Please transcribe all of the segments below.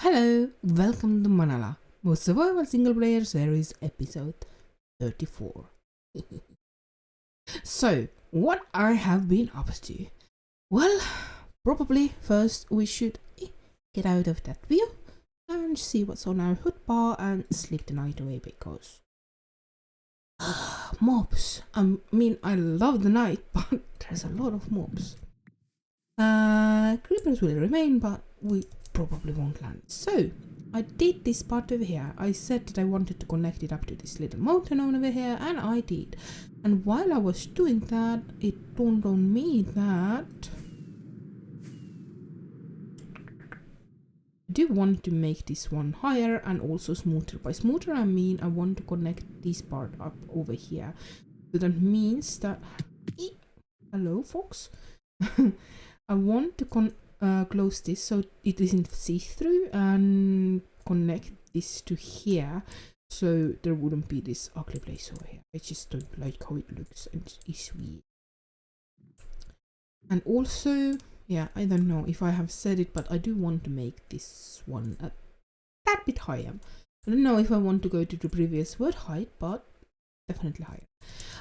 Hello, welcome to Manala, most survival single player series episode 34. So, what I have been up to? Well, probably first we should get out of that view and see what's on our hood bar and sleep the night away because mobs. I mean, I love the night, but there's a lot of mobs. Creepers will remain, but we probably won't land. So, I did this part over here. I said that I wanted to connect it up to this little mountain over here, and I did. And while I was doing that, it dawned on me that I do want to make this one higher and also smoother. By smoother, I mean I want to connect this part up over here. So that means that... Hello, folks. I want to close this so it isn't see-through and connect this to here so there wouldn't be this ugly place over here. I just don't like how it looks and it's weird. And also, yeah, I don't know if I have said it, but I do want to make this one a tad bit higher. I don't know if I want to go to the previous word height, but definitely higher.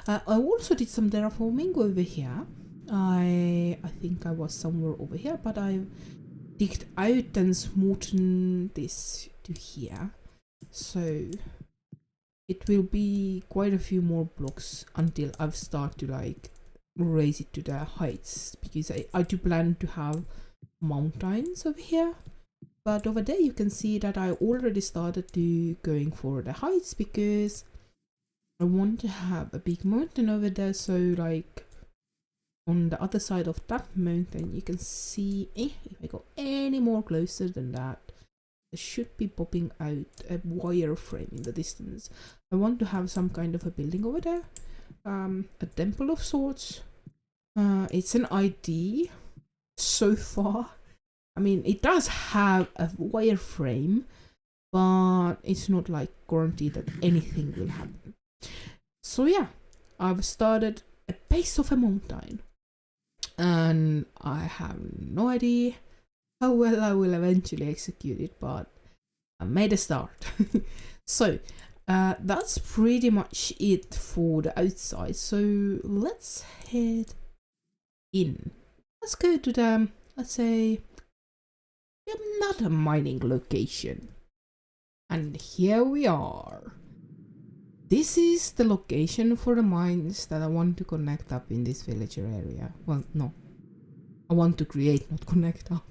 I also did some terraforming over here. I think I was somewhere over here, but I digged out and smoothened this to here, so it will be quite a few more blocks until I've started to like raise it to the heights, because I do plan to have mountains over here, but over there you can see that I already started to going for the heights because I want to have a big mountain over there, so like on the other side of that mountain you can see, if I go any more closer than that, there should be popping out a wire frame in the distance. I want to have some kind of a building over there, a temple of sorts. It's an ID so far. I mean, it does have a wire frame, but it's not like guaranteed that anything will happen. So yeah, I've started a base of a mountain, and I have no idea how well I will eventually execute it, but I made a start. So that's pretty much it for the outside, so let's head in. Let's go to the, let's say, another mining location, and here we are. This is the location for the mines that I want to connect up in this villager area. Well, no. I want to create, not connect up.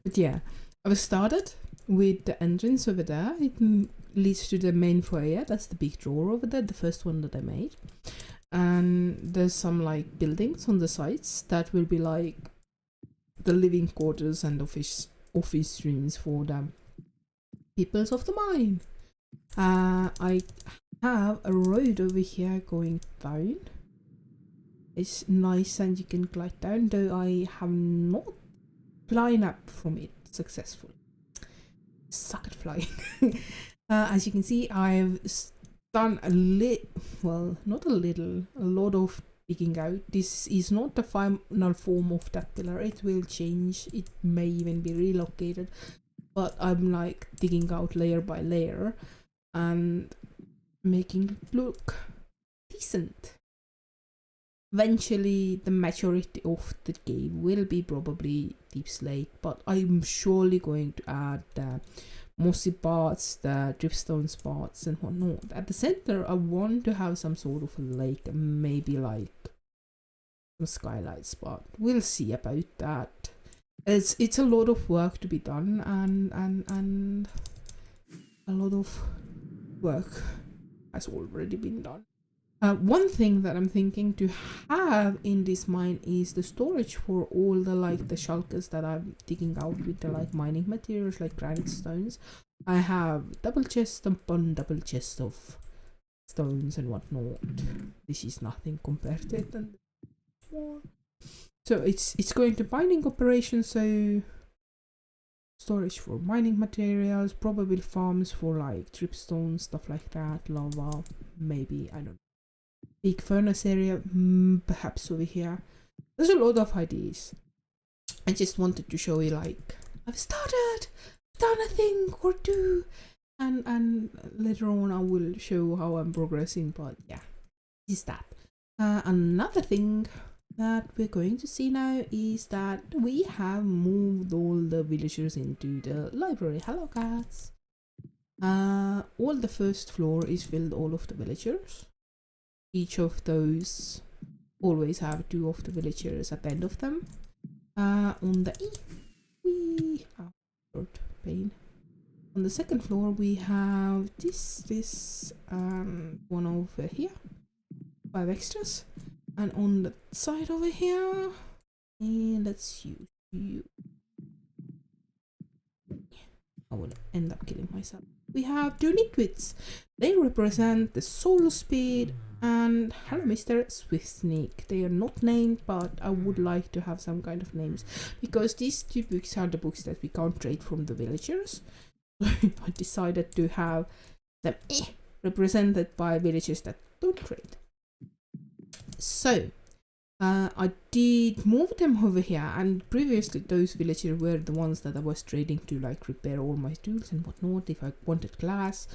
But yeah, I've started with the entrance over there. It leads to the main foyer. That's the big door over there, the first one that I made. And there's some like buildings on the sides that will be like the living quarters and office rooms for the peoples of the mine. I have a road over here going down. It's nice and you can glide down, though I have not flown up from it successfully. Suck at flying. As you can see, I've done a lot of digging out. This is not the final form of that pillar. It will change. It may even be relocated, but I'm like digging out layer by layer and making it look decent. Eventually the majority of the game will be probably deep slate, but I'm surely going to add the mossy parts, the dripstone spots and whatnot. At the center I want to have some sort of a lake, maybe like some skylight spot. We'll see about that. It's a lot of work to be done, and a lot of work has already been done. One thing that I'm thinking to have in this mine is the storage for all the like the shulkers that I'm digging out with the like mining materials like granite stones. I have double chest upon double chest of stones and whatnot. This is nothing compared to it. And so it's going to mining operations, so storage for mining materials, probably farms for like dripstone, stuff like that, lava, maybe, I don't know. Big furnace area, perhaps over here. There's a lot of ideas. I just wanted to show you like I've started done a thing or two, and later on I will show how I'm progressing. But yeah, is that. Another thing that we're going to see now is that we have moved all the villagers into the library. Hello, cats. All the first floor is filled all of the villagers. Each of those always have 2 of the villagers at the end of them. On the pain. On the second floor we have this one over here, 5 extras, and on the side over here, and let's use you. I will end up killing myself. We have 2 nitwits. They represent the soul speed and hello Mr. Swift Sneak. They are not named, but I would like to have some kind of names because these 2 books are the books that we can't trade from the villagers. I decided to have them represented by villagers that don't trade. So I did move them over here, and previously those villagers were the ones that I was trading to, like repair all my tools and whatnot if I wanted glass.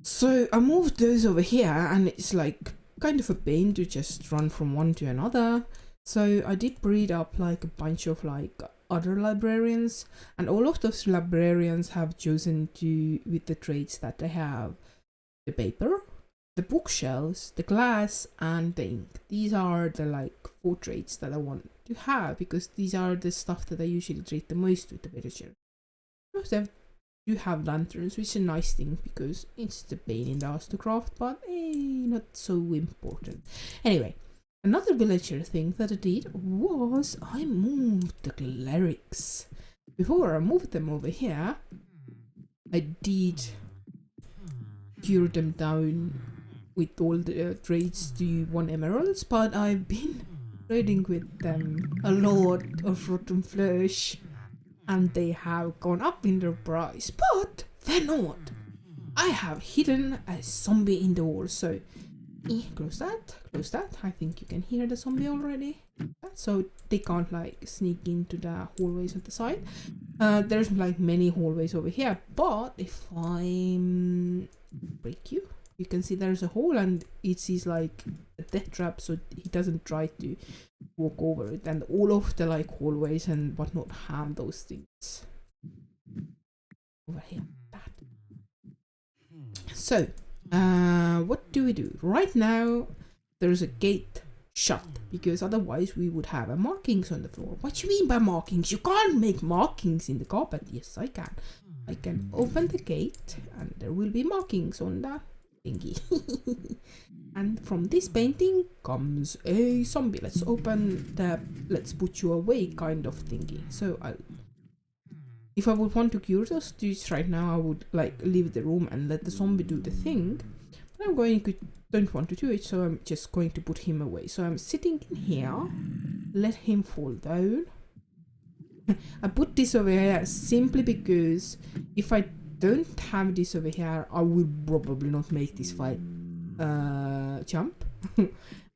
So I moved those over here, and it's like kind of a pain to just run from one to another. So I did breed up like a bunch of like other librarians, and all of those librarians have chosen to, with the traits that they have, the paper, the bookshelves, the glass, and the ink. These are the like 4 traits that I want to have because these are the stuff that I usually trade the most with the villager. Most of them do have lanterns, which is a nice thing because it's the pain in the ass to craft, but not so important. Anyway, another villager thing that I did was I moved the clerics. Before I moved them over here, I did cure them down with all the trades to 1 emeralds, but I've been trading with them a lot of rotten flesh and they have gone up in their price, but they're not. I have hidden a zombie in the wall, so close that. I think you can hear the zombie already. So they can't like sneak into the hallways at the side. There's like many hallways over here, but if I break you, you can see there's a hole and it sees like a death trap, so he doesn't try to walk over it, and all of the like hallways and whatnot have those things over here. So what do we do right now? There's a gate shut because otherwise we would have markings on the floor. What do you mean by markings? You can't make markings in the carpet. Yes, I can. I can open the gate and there will be markings on the thingy. And from this painting comes a zombie. Let's open the let's put you away kind of thingy. So if I would want to cure those dudes right now, I would like leave the room and let the zombie do the thing. But I'm don't want to do it, so I'm just going to put him away. So I'm sitting in here, let him fall down. I put this over here simply because if I don't have this over here, I will probably not make this fight jump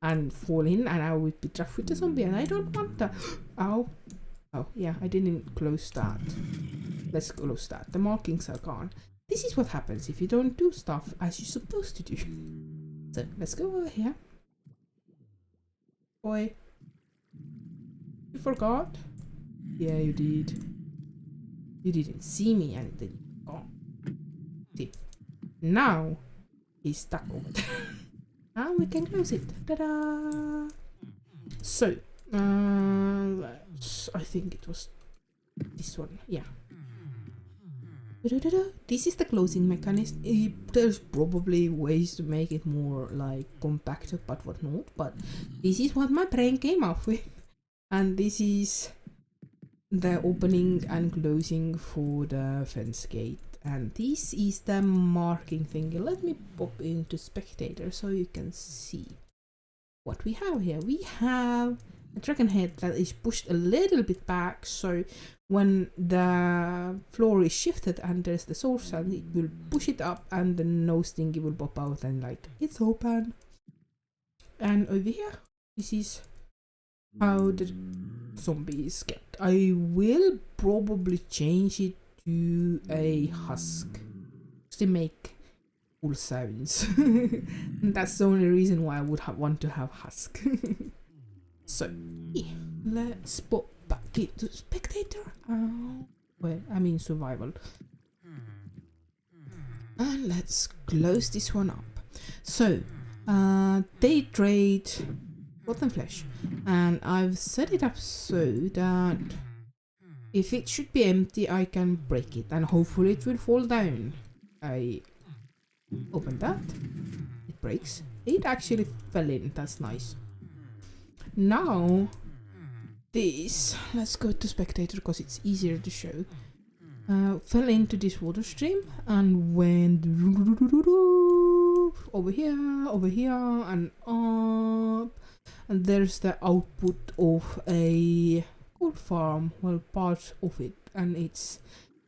and fall in, and I would be trapped with the zombie, and I don't want that. Ow. Oh yeah, I didn't close that. Let's close that. The markings are gone. This is what happens if you don't do stuff as you're supposed to do. So let's go over here. Boy, you forgot? Yeah, you did. You didn't see me and then you gone. See, now he's stuck over there. Now we can close it. Ta-da! So, I think it was this one. Yeah. This is the closing mechanism. There's probably ways to make it more like compacted but whatnot, but this is what my brain came up with. And this is the opening and closing for the fence gate. And this is the marking thing. Let me pop into spectator so you can see what we have here. We have a dragon head that is pushed a little bit back, so when the floor is shifted and there's the source and it will push it up and the nose thingy will pop out and like it's open. And over here, this is how the zombie is kept. I will probably change it to a husk. They make cool sounds. And that's the only reason why I would want to have husk. So, yeah, let's put back into spectator. Well, I mean survival. And let's close this one up. So, they trade rotten flesh, and I've set it up so that if it should be empty, I can break it, and hopefully it will fall down. I open that, it breaks. It actually fell in, that's nice. Now, this, let's go to spectator because it's easier to show. Fell into this water stream and went over here, and up. And there's the output of a gold farm, well, part of it, and it's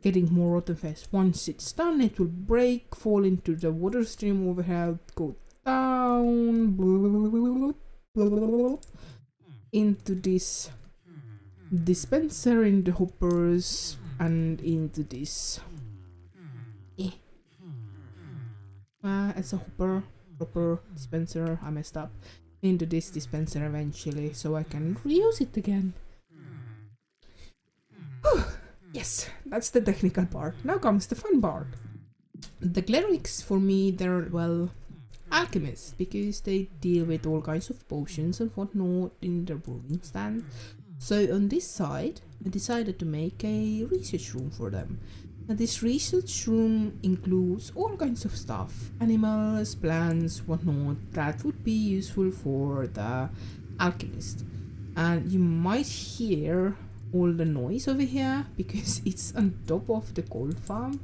getting more rotten flesh. Once it's done, it will break, fall into the water stream over here, go down, into this dispenser in the hoppers, and into this. It's a hopper dispenser. I messed up. Into this dispenser eventually, so I can reuse it again. Yes, that's the technical part. Now comes the fun part. The clerics, for me, they're, well, alchemists, because they deal with all kinds of potions and whatnot in their brewing stand. So on this side, I decided to make a research room for them. And this research room includes all kinds of stuff, animals, plants, whatnot, that would be useful for the alchemist. And you might hear all the noise over here because it's on top of the gold farm.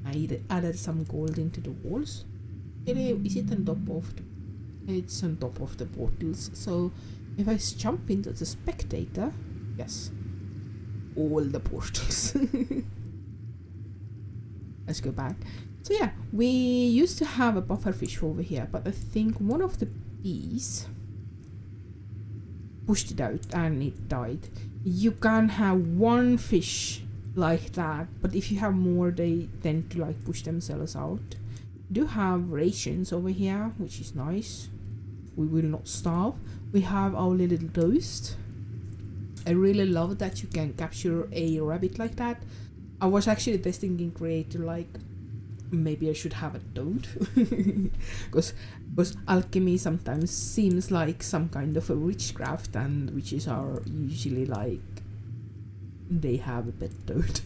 I added some gold into the walls. Is it on top of it's on top of the portals. So if I jump into the spectator, yes, all the portals. Let's go back. So yeah, we used to have a pufferfish over here, but I think one of the bees pushed it out and it died. You can have one fish like that, but if you have more, they tend to like push themselves out. We do have rations over here, which is nice. We will not starve. We have our little toast. I really love that you can capture a rabbit like that. I was actually testing in creator, like maybe I should have a toad, because alchemy sometimes seems like some kind of a witchcraft, and witches are usually like they have a pet toad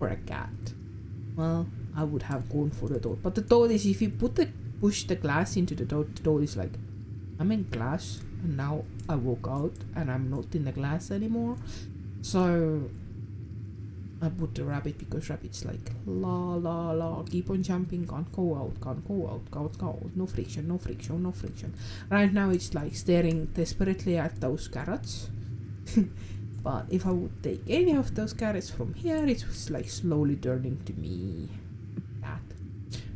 or a cat. Well, I would have gone for the toad, but the toad is, if you push the glass into the toad is like, I'm in glass and now I woke out and I'm not in the glass anymore. So I put the rabbit because rabbit's like la la la, keep on jumping, can't go out, can't go out, can't go out, no friction, no friction, no friction. Right now it's like staring desperately at those carrots. But if I would take any of those carrots from here, it was like slowly turning to me that.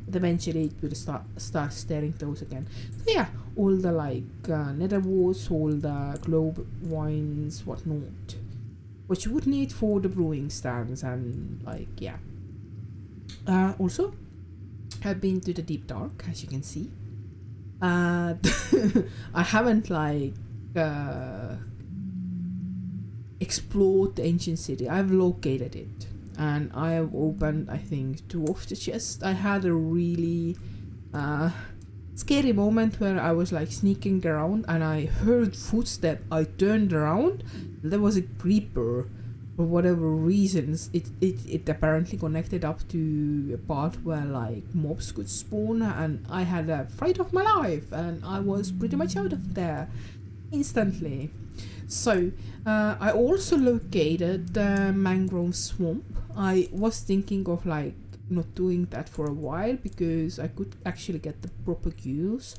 But eventually it will start staring those again. So yeah, all the like nether warts, all the globe wines, whatnot, which you would need for the brewing stands, and like, yeah. Also, I've been to the deep dark, as you can see. I haven't like explored the ancient city. I've located it, and I have opened, I think, 2 of the chests. I had a really scary moment where I was like sneaking around and I heard footsteps. I turned around, there was a creeper. For whatever reasons, it apparently connected up to a part where like mobs could spawn, and I had a fright of my life, and I was pretty much out of there instantly. So I also located the mangrove swamp. I was thinking of like not doing that for a while because I could actually get the propagules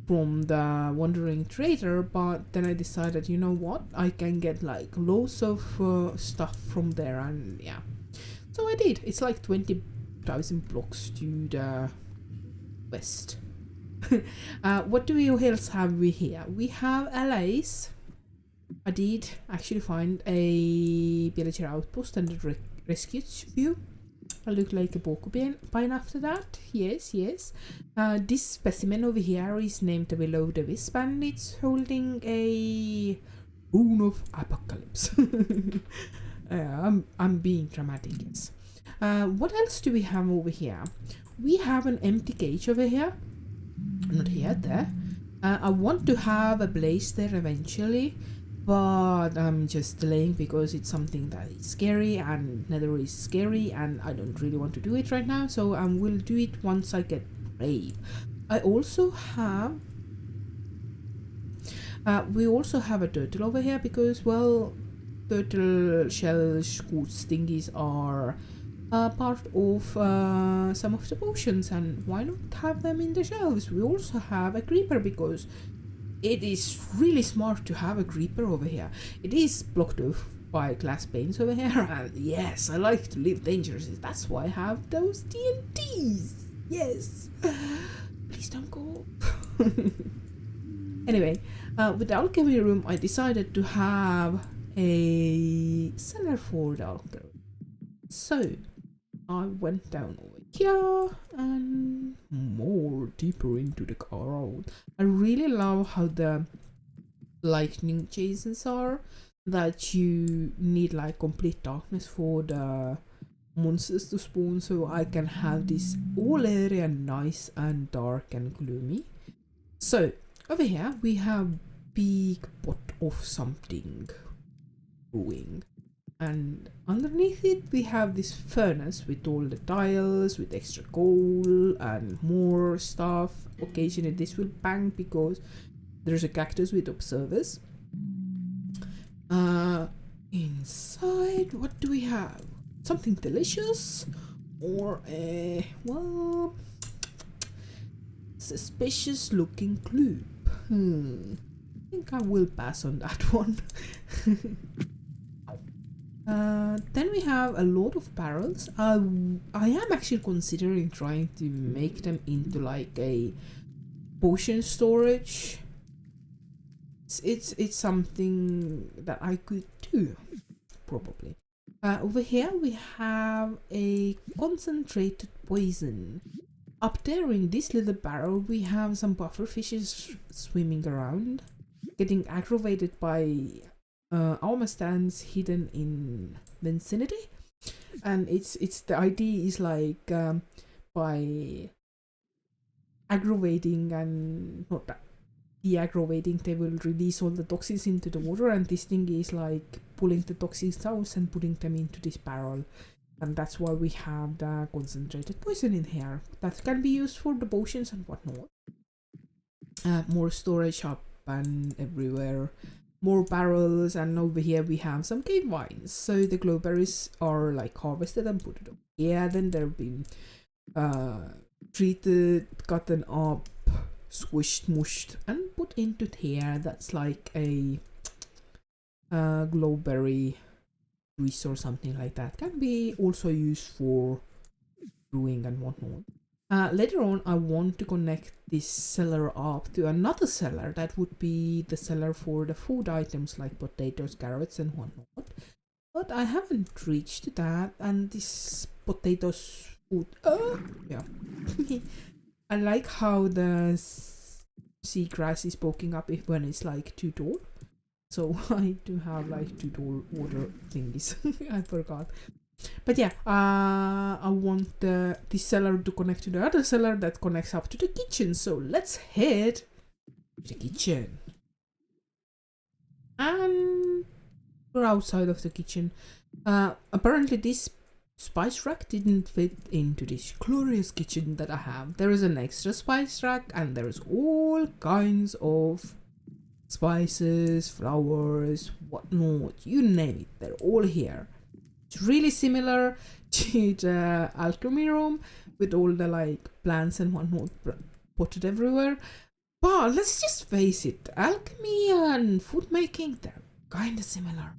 from the wandering trader, but then I decided, you know what, I can get like loads of stuff from there, and yeah, so I did. It's like 20,000 blocks to the west. What do we else have we here? We have allies. I did actually find a villager outpost and a rescued few. I look like a porcupine after that. Yes, yes. This specimen over here is named Willow the Wisp, and it's holding a rune of apocalypse. I'm being dramatic, yes. What else do we have over here? We have an empty cage over here. Not here, there. I want to have a blaze there eventually, but I'm just delaying because it's something that is scary, and Nether is scary, and I don't really want to do it right now, so I will do it once I get brave. I also have we also have a turtle over here because, well, turtle shells, scoots, thingies are part of some of the potions, and why not have them in the shelves? We also have a creeper because it is really smart to have a creeper over here. It is blocked off by glass panes over here, and yes, I like to live dangerously. That's why I have those TNTs. Yes. Please don't go. Anyway, with the alchemy room, I decided to have a cellar for the alchemy. So I went down over here and more deeper into the ground. I really love how the lightning chases are, that you need like complete darkness for the monsters to spawn, so I can have this whole area nice and dark and gloomy. So over here we have big pot of something brewing, and underneath it we have this furnace with all the tiles, with extra coal and more stuff. Occasionally this will bang because there's a cactus with observers. Inside, what do we have? Something delicious, or a, well, suspicious looking gloop. I think I will pass on that one. Then we have a lot of barrels. I am actually considering trying to make them into like a potion storage. It's something that I could do, probably. Over here we have a concentrated poison. Up there in this little barrel we have some buffer fishes swimming around, getting aggravated by armor stands hidden in the vicinity. And it's the idea is like by aggravating and not that de-aggravating, they will release all the toxins into the water, and this thing is like pulling the toxins out and putting them into this barrel, and that's why we have the concentrated poison in here that can be used for the potions and whatnot. More storage up and everywhere, more barrels, and over here we have some cave vines. So the glowberries are like harvested and put it up. Yeah, then they've been treated, gotten up, squished, mushed, and put into here. That's like a glowberry juice or something like that. Can be also used for brewing and whatnot. Later on, I want to connect this cellar up to another cellar. That would be the cellar for the food items like potatoes, carrots, and whatnot. But I haven't reached that, and this potatoes food. Yeah. I like how the seagrass is poking up when it's like too tall. So I do have like too tall water thingies. I forgot. But yeah, I want this cellar to connect to the other cellar that connects up to the kitchen. So let's head to the kitchen. And we're outside of the kitchen. Apparently this spice rack didn't fit into this glorious kitchen that I have. There is an extra spice rack, and there's all kinds of spices, flowers, whatnot, you name it, they're all here. It's really similar to the alchemy room with all the like plants and whatnot potted everywhere. But let's just face it, alchemy and food making, they're kinda similar.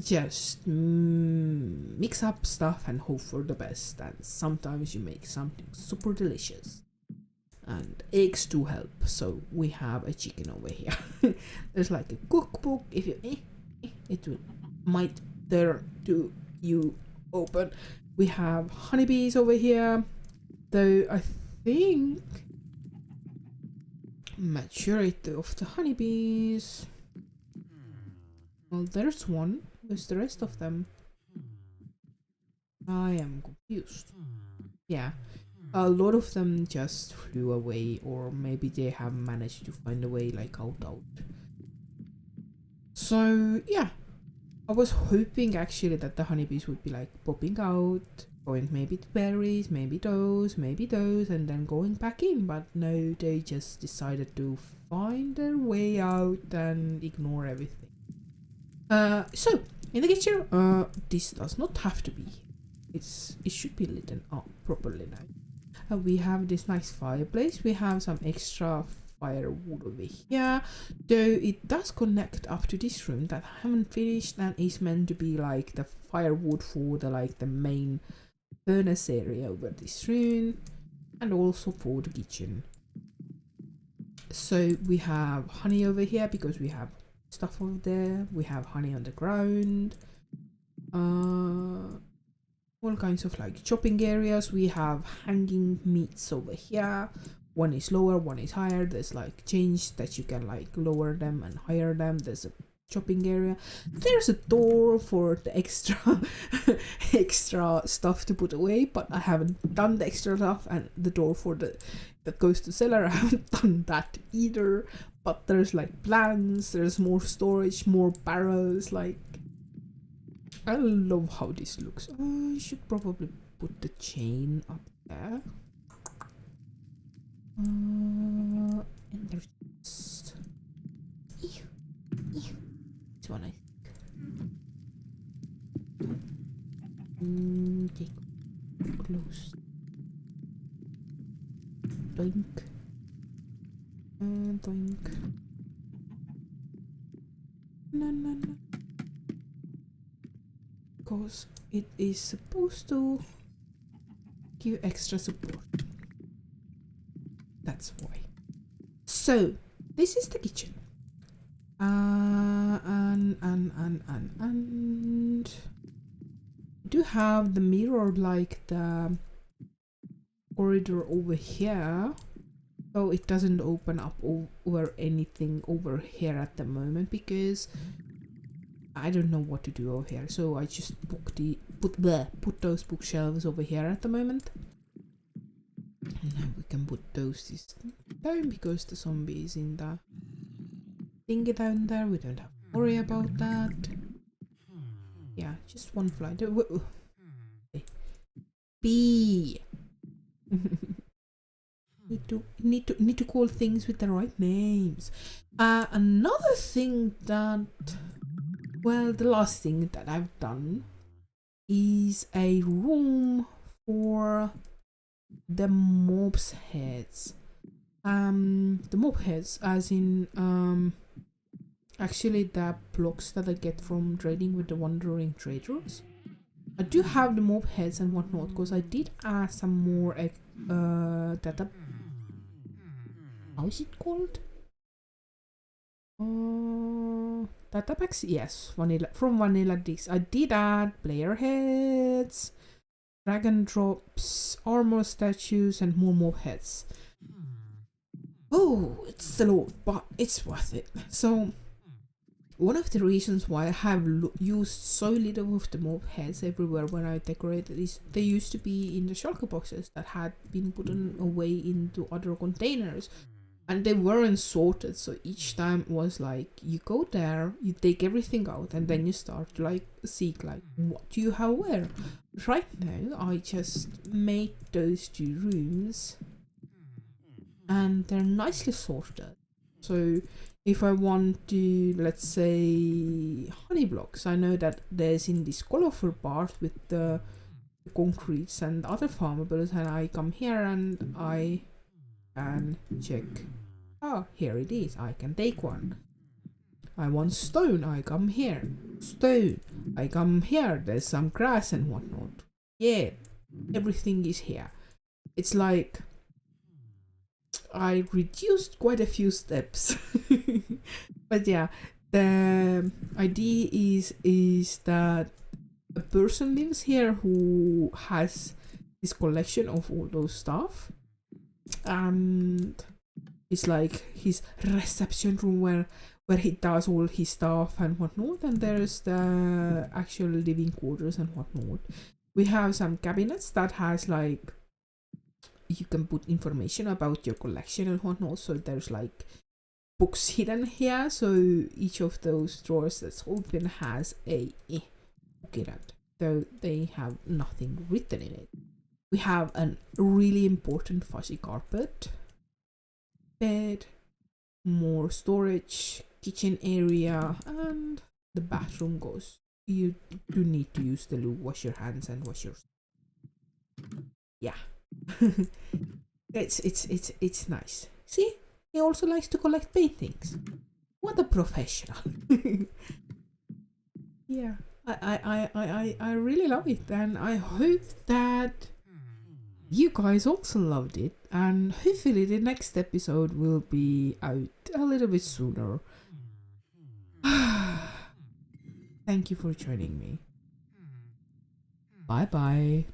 Just mix up stuff and hope for the best, and sometimes you make something super delicious. And eggs do help, so we have a chicken over here. There's like a cookbook. If you it will might there to you open. We have honeybees over here, though I think majority of the honeybees, well, there's one. Where's the rest of them? I am confused. Yeah, a lot of them just flew away, or maybe they have managed to find a way like out. So yeah, I was hoping actually that the honeybees would be like popping out, going maybe to berries, maybe those, and then going back in, but no, they just decided to find their way out and ignore everything. So in the kitchen, this does not have to be. It should be lit up properly now. We have this nice fireplace. We have some extra firewood over here, though it does connect up to this room that I haven't finished and is meant to be like the firewood for the main furnace area over this room, and also for the kitchen. So we have honey over here because we have stuff over there. We have honey on the ground. All kinds of like chopping areas. We have hanging meats over here. One is lower, one is higher. There's like change that you can like lower them and higher them. There's a chopping area. There's a door for the extra extra stuff to put away, but I haven't done the extra stuff. And the door for the that goes to cellar, I haven't done that either. But there's like plants, there's more storage, more barrels. Like, I love how this looks. I should probably put the chain up there. And there's just... This one I think. Take close. Doink. And doink. No. Because it is supposed to give extra support. That's why. So this is the kitchen. And do have the mirror like the corridor over here, so it doesn't open up over anything over here at the moment because I don't know what to do over here. So I just put those bookshelves over here at the moment. And now we can put those this time because the zombie is in the thingy down there. We don't have to worry about that. Yeah, just one fly. Bee. need to call things with the right names. Another thing that, well, the last thing that I've done is a room for the mob's heads. The mob heads, as in actually the blocks that I get from trading with the wandering traders. I do have the mob heads and whatnot because I did add some more data. How is it called? Data packs? Yes, from Vanilla Discs. I did add player heads, dragon drops, armor statues, and more mob heads. Oh, it's a lot, but it's worth it. So, one of the reasons why I have used so little of the mob heads everywhere when I decorated is they used to be in the shulker boxes that had been put away into other containers. And they weren't sorted, so each time it was like, you go there, you take everything out, and then you start to like seek like, what do you have where? Right now, I just made those two rooms, and they're nicely sorted. So if I want to, let's say, honey blocks, I know that there's in this colorful part with the concretes and other farmables, and I come here and I can check. Oh, here it is. I can take one. I want stone. I come here. Stone. I come here. There's some grass and whatnot. Yeah, everything is here. It's like I reduced quite a few steps. But yeah, the idea is that a person lives here who has this collection of all those stuff, and it's like his reception room where he does all his stuff and whatnot, and there's the actual living quarters and whatnot. We have some cabinets that has like you can put information about your collection and whatnot, so there's like books hidden here, so each of those drawers that's open has a book in it, though they have nothing written in it. We have a really important fuzzy carpet, bed, more storage, kitchen area, and the bathroom goes. You do need to use the loo, wash your hands and wash your... Yeah. It's nice. See? He also likes to collect paintings. What a professional. Yeah. I really love it, and I hope that you guys also loved it, and hopefully the next episode will be out a little bit sooner. Thank you for joining me. Bye bye.